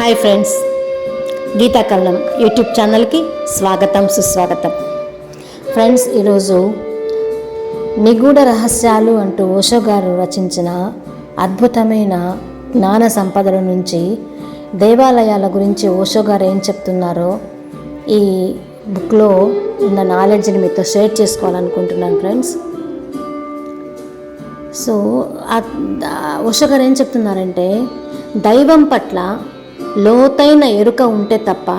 Hi friends, Gita కల్లం YouTube ఛానల్కి స్వాగతం సుస్వాగతం. ఫ్రెండ్స్, ఈరోజు నిగూఢ రహస్యాలు అంటూ ఓషో గారు రచించిన అద్భుతమైన జ్ఞాన సంపదల నుంచి దేవాలయాల గురించి ఓషో గారు ఏం చెప్తున్నారో ఈ బుక్లో ఉన్న నాలెడ్జ్ని మీతో షేర్ చేసుకోవాలనుకుంటున్నాను ఫ్రెండ్స్. సో ఓషో గారు ఏం చెప్తున్నారంటే, దైవం పట్ల లోతైన ఎరుక ఉంటే తప్ప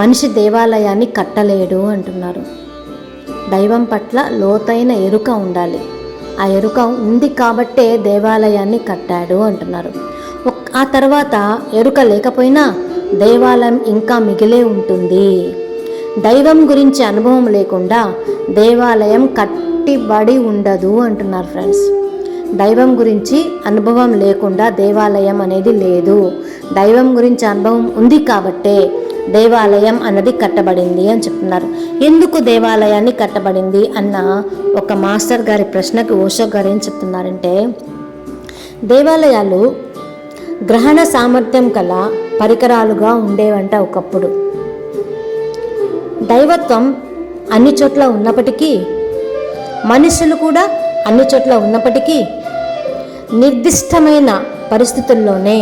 మనిషి దేవాలయాన్ని కట్టలేడు అంటున్నారు. దైవం పట్ల లోతైన ఎరుక ఉండాలి. ఆ ఎరుక ఉంది కాబట్టే దేవాలయాన్ని కట్టాడు అంటున్నారు. ఆ తర్వాత ఎరుక లేకపోయినా దేవాలయం ఇంకా మిగిలే ఉంటుంది. దైవం గురించి అనుభవం లేకుండా దేవాలయం కట్టిబడి ఉండదు అంటున్నారు ఫ్రెండ్స్. దైవం గురించి అనుభవం లేకుండా దేవాలయం అనేది లేదు. దైవం గురించి అనుభవం ఉంది కాబట్టే దేవాలయం అన్నది కట్టబడింది అని చెప్తున్నారు. ఎందుకు దేవాలయాన్ని కట్టబడింది అన్న ఒక మాస్టర్ గారి ప్రశ్నకు ఓషో గారు ఏం చెప్తున్నారంటే, దేవాలయాలు గ్రహణ సామర్థ్యం కల పరికరాలుగా ఉండేవంట ఒకప్పుడు. దైవత్వం అన్ని చోట్ల ఉన్నప్పటికీ, మనుషులు కూడా అన్ని చోట్ల ఉన్నప్పటికీ, నిర్దిష్టమైన పరిస్థితుల్లోనే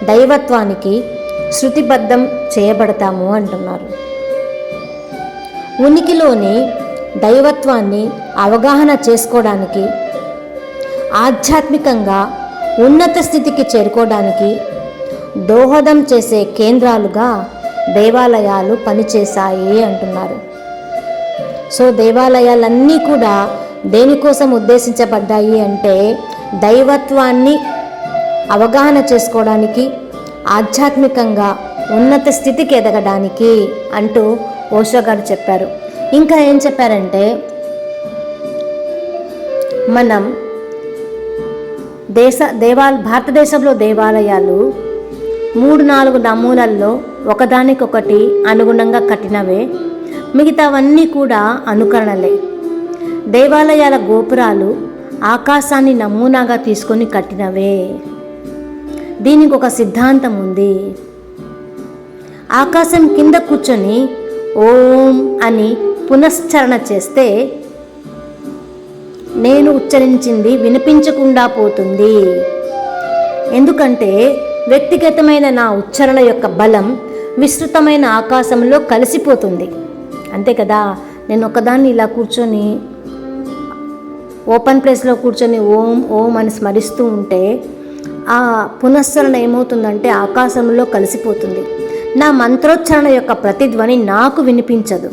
దైవత్వానికి శృతిబద్ధం చేయబడతాము అంటున్నారు. ఉనికిలోని దైవత్వాన్ని అవగాహన చేసుకోవడానికి, ఆధ్యాత్మికంగా ఉన్నత స్థితికి చేరుకోవడానికి దోహదం చేసే కేంద్రాలుగా దేవాలయాలు పనిచేశాయి అంటున్నారు. సో దేవాలయాలన్నీ కూడా దేనికోసం ఉద్దేశించబడ్డాయి అంటే, దైవత్వాన్ని అవగాహన చేసుకోవడానికి, ఆధ్యాత్మికంగా ఉన్నత స్థితికి ఎదగడానికి అంటూ ఓషో గారు చెప్పారు. ఇంకా ఏం చెప్పారంటే, మనం భారతదేశంలో దేవాలయాలు 3-4 నమూనాల్లో ఒకదానికొకటి అనుగుణంగా కట్టినవే, మిగతావన్నీ కూడా అనుకరణలే. దేవాలయాల గోపురాలు ఆకాశాన్ని నమూనాగా తీసుకొని కట్టినవే. దీనికి ఒక సిద్ధాంతం ఉంది. ఆకాశం కింద కూర్చొని ఓం అని పునశ్చరణ చేస్తే నేను ఉచ్చరించింది వినిపించకుండా పోతుంది. ఎందుకంటే వ్యక్తిగతమైన నా ఉచ్చారణ యొక్క బలం విస్తృతమైన ఆకాశంలో కలిసిపోతుంది. అంతే కదా. నేను ఒకదాన్ని ఇలా కూర్చొని ఓపెన్ ప్లేస్లో కూర్చొని ఓం ఓం అని స్మరిస్తూ ఉంటే ఆ పునశ్చరణ ఏమవుతుందంటే ఆకాశంలో కలిసిపోతుంది. నా మంత్రోచ్చారణ యొక్క ప్రతిధ్వని నాకు వినిపించదు.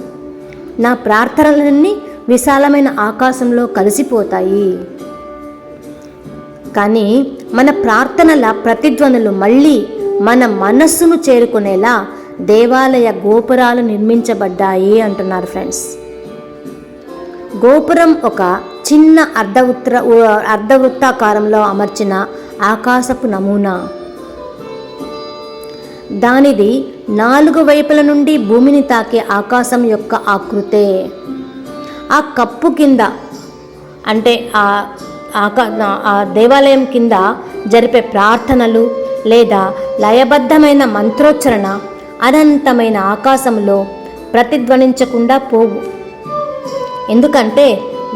నా ప్రార్థనలన్నీ విశాలమైన ఆకాశంలో కలిసిపోతాయి. కానీ మన ప్రార్థనల ప్రతిధ్వనులు మళ్ళీ మన మనస్సును చేరుకునేలా దేవాలయ గోపురాలు నిర్మించబడ్డాయి అంటున్నారు ఫ్రెండ్స్. గోపురం ఒక చిన్న అర్ధవృత్తాకారంలో అమర్చిన ఆకాశపు నమూనా. దానిది 4 వైపుల నుండి భూమిని తాకే ఆకాశం యొక్క ఆకృతే. ఆ కప్పు కింద అంటే ఆ దేవాలయం కింద జరిపే ప్రార్థనలు లేదా లయబద్ధమైన మంత్రోచ్చరణ అనంతమైన ఆకాశంలో ప్రతిధ్వనించకుండా పోవు. ఎందుకంటే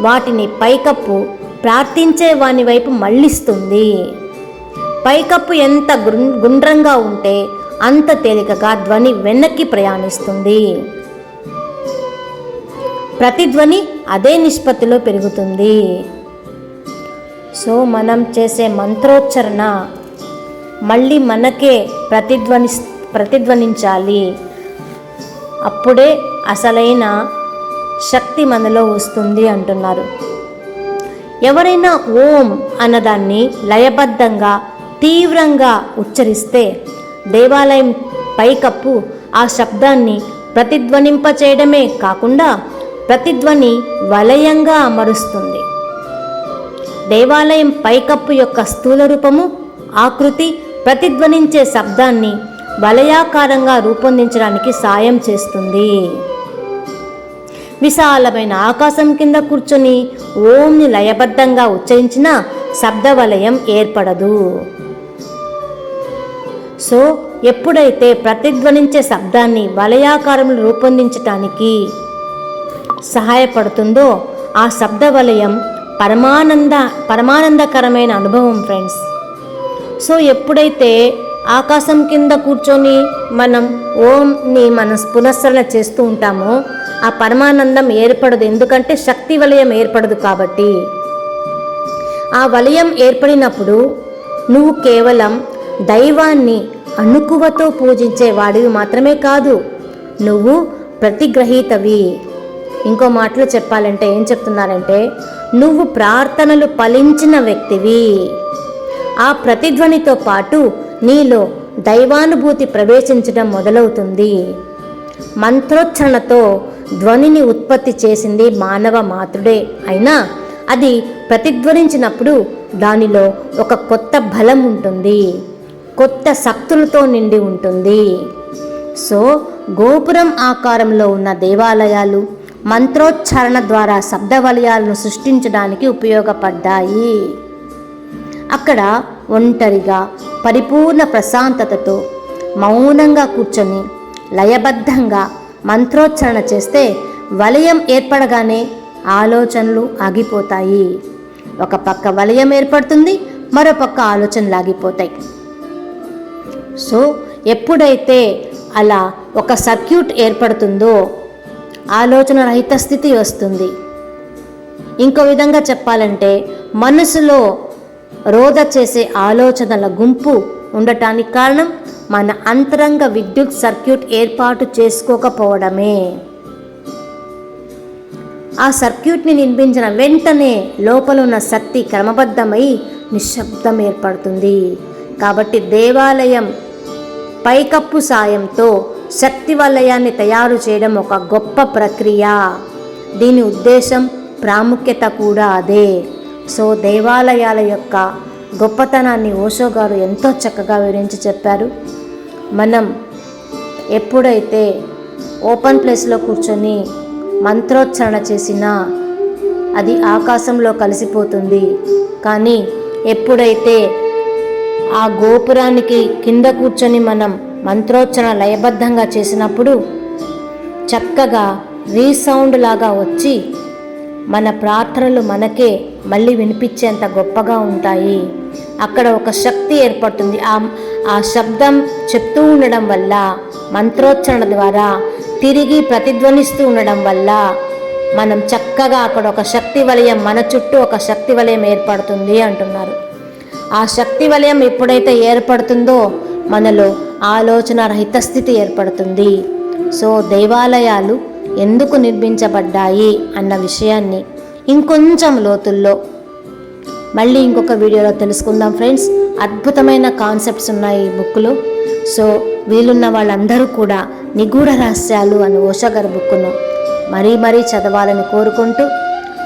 వాటిని పైకప్పు ప్రార్థించే వాని వైపు మళ్ళిస్తుంది. పైకప్పు ఎంత గుండ్రంగా ఉంటే అంత తేలికగా ధ్వని వెనక్కి ప్రయాణిస్తుంది. ప్రతిధ్వని అదే నిష్పత్తిలో పెరుగుతుంది. సో మనం చేసే మంత్రోచ్చరణ మళ్ళీ మనకే ప్రతిధ్వనించాలి. అప్పుడే అసలైన శక్తి మనలో వస్తుంది అంటున్నారు. ఎవరైనా ఓం అన్నదాన్ని లయబద్ధంగా తీవ్రంగా ఉచ్చరిస్తే దేవాలయం పైకప్పు ఆ శబ్దాన్ని ప్రతిధ్వనింపచేయడమే కాకుండా ప్రతిధ్వని వలయంగా అమరుస్తుంది. దేవాలయం పైకప్పు యొక్క స్థూల రూపము, ఆకృతి ప్రతిధ్వనించే శబ్దాన్ని వలయాకారంగా రూపొందించడానికి సాయం చేస్తుంది. విశాలమైన ఆకాశం కింద కూర్చొని ఓంని లయబద్ధంగా ఉచ్చరించిన శబ్ద వలయం ఏర్పడదు. సో ఎప్పుడైతే ప్రతిధ్వనించే శబ్దాన్ని వలయాకారంలో రూపొందించటానికి సహాయపడుతుందో ఆ శబ్ద వలయం పరమానందకరమైన అనుభవం ఫ్రెండ్స్. సో ఎప్పుడైతే ఆకాశం కింద కూర్చొని మనం ఓంని మనం పునఃస్మరణ చేస్తూ ఉంటామో ఆ పరమానందం ఏర్పడదు, ఎందుకంటే శక్తి వలయం ఏర్పడదు కాబట్టి. ఆ వలయం ఏర్పడినప్పుడు నువ్వు కేవలం దైవాన్ని అణుకువతో పూజించే వాడివి మాత్రమే కాదు, నువ్వు ప్రతిగ్రహీతవి. ఇంకో మాటలో చెప్పాలంటే ఏం చెప్తున్నారంటే, నువ్వు ప్రార్థనలు ఫలించిన వ్యక్తివి. ఆ ప్రతిధ్వనితో పాటు నీలో దైవానుభూతి ప్రవేశించడం మొదలవుతుంది. మంత్రోచ్చరణతో ధ్వనిని ఉత్పత్తి చేసింది మానవ మాతృడే అయినా అది ప్రతిధ్వనించినప్పుడు దానిలో ఒక కొత్త బలం ఉంటుంది, కొత్త శక్తులతో నిండి ఉంటుంది. సో గోపురం ఆకారంలో ఉన్న దేవాలయాలు మంత్రోచ్చారణ ద్వారా శబ్ద వలయాలను సృష్టించడానికి ఉపయోగపడ్డాయి. అక్కడ ఒంటరిగా పరిపూర్ణ ప్రశాంతతతో మౌనంగా కూర్చొని లయబద్ధంగా మంత్రోచ్చారణ చేస్తే వలయం ఏర్పడగానే ఆలోచనలు ఆగిపోతాయి. ఒక పక్క వలయం ఏర్పడుతుంది, మరో పక్క ఆలోచనలు ఆగిపోతాయి. సో ఎప్పుడైతే అలా ఒక సర్క్యూట్ ఏర్పడుతుందో ఆలోచన రహిత స్థితి వస్తుంది. ఇంకో విధంగా చెప్పాలంటే మనసులో రోధ చేసే ఆలోచనల గుంపు ఉండటానికి కారణం మన అంతరంగ విద్యుత్ సర్క్యూట్ ఏర్పాటు చేసుకోకపోవడమే. ఆ సర్క్యూట్ని నిర్మించిన వెంటనే లోపల ఉన్న శక్తి క్రమబద్ధమై నిశ్శబ్దం ఏర్పడుతుంది. కాబట్టి దేవాలయం పైకప్పు సాయంతో శక్తి వలయాన్ని తయారు చేయడం ఒక గొప్ప ప్రక్రియ. దీని ఉద్దేశం ప్రాముఖ్యత కూడా అదే. సో దేవాలయాల యొక్క గొప్పతనాన్ని ఓషో గారు ఎంతో చక్కగా వివరించి చెప్పారు. మనం ఎప్పుడైతే ఓపెన్ ప్లేస్లో కూర్చొని మంత్రోచ్చారణ చేసినా అది ఆకాశంలో కలిసిపోతుంది. కానీ ఎప్పుడైతే ఆ గోపురానికి కింద కూర్చొని మనం మంత్రోచ్చారణ లయబద్ధంగా చేసినప్పుడు చక్కగా రీసౌండ్ లాగా వచ్చి మన ప్రార్థనలు మనకే మళ్ళీ వినిపించేంత గొప్పగా ఉంటాయి. అక్కడ ఒక శక్తి ఏర్పడుతుంది. ఆ శబ్దం చెప్తూ ఉండడం వల్ల, మంత్రోచ్చారణ ద్వారా తిరిగి ప్రతిధ్వనిస్తూ ఉండడం వల్ల మనం చక్కగా అక్కడ ఒక శక్తి వలయం, మన చుట్టూ ఒక శక్తి వలయం ఏర్పడుతుంది అంటున్నారు. ఆ శక్తి వలయం ఎప్పుడైతే ఏర్పడుతుందో మనలో ఆలోచన రహిత స్థితి ఏర్పడుతుంది. సో దేవాలయాలు ఎందుకు నిర్మించబడ్డాయి అన్న విషయాన్ని ఇంకొంచెం లోతుల్లో మళ్ళీ ఇంకొక వీడియోలో తెలుసుకుందాం ఫ్రెండ్స్. అద్భుతమైన కాన్సెప్ట్స్ ఉన్నాయి ఈ బుక్లో. సో వీలున్న వాళ్ళందరూ కూడా నిగూఢ రహస్యాలు అని ఓషో గారి బుక్ను మరీ చదవాలని కోరుకుంటూ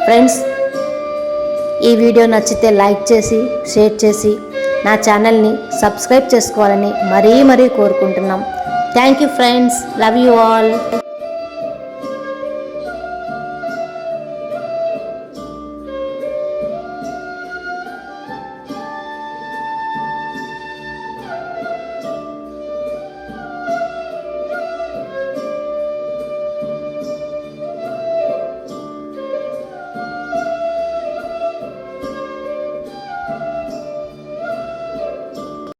ఫ్రెండ్స్, ఈ వీడియో నచ్చితే లైక్ చేసి షేర్ చేసి నా ఛానల్ని సబ్స్క్రైబ్ చేసుకోవాలని మరీ కోరుకుంటున్నాం. Thank you friends, love you all.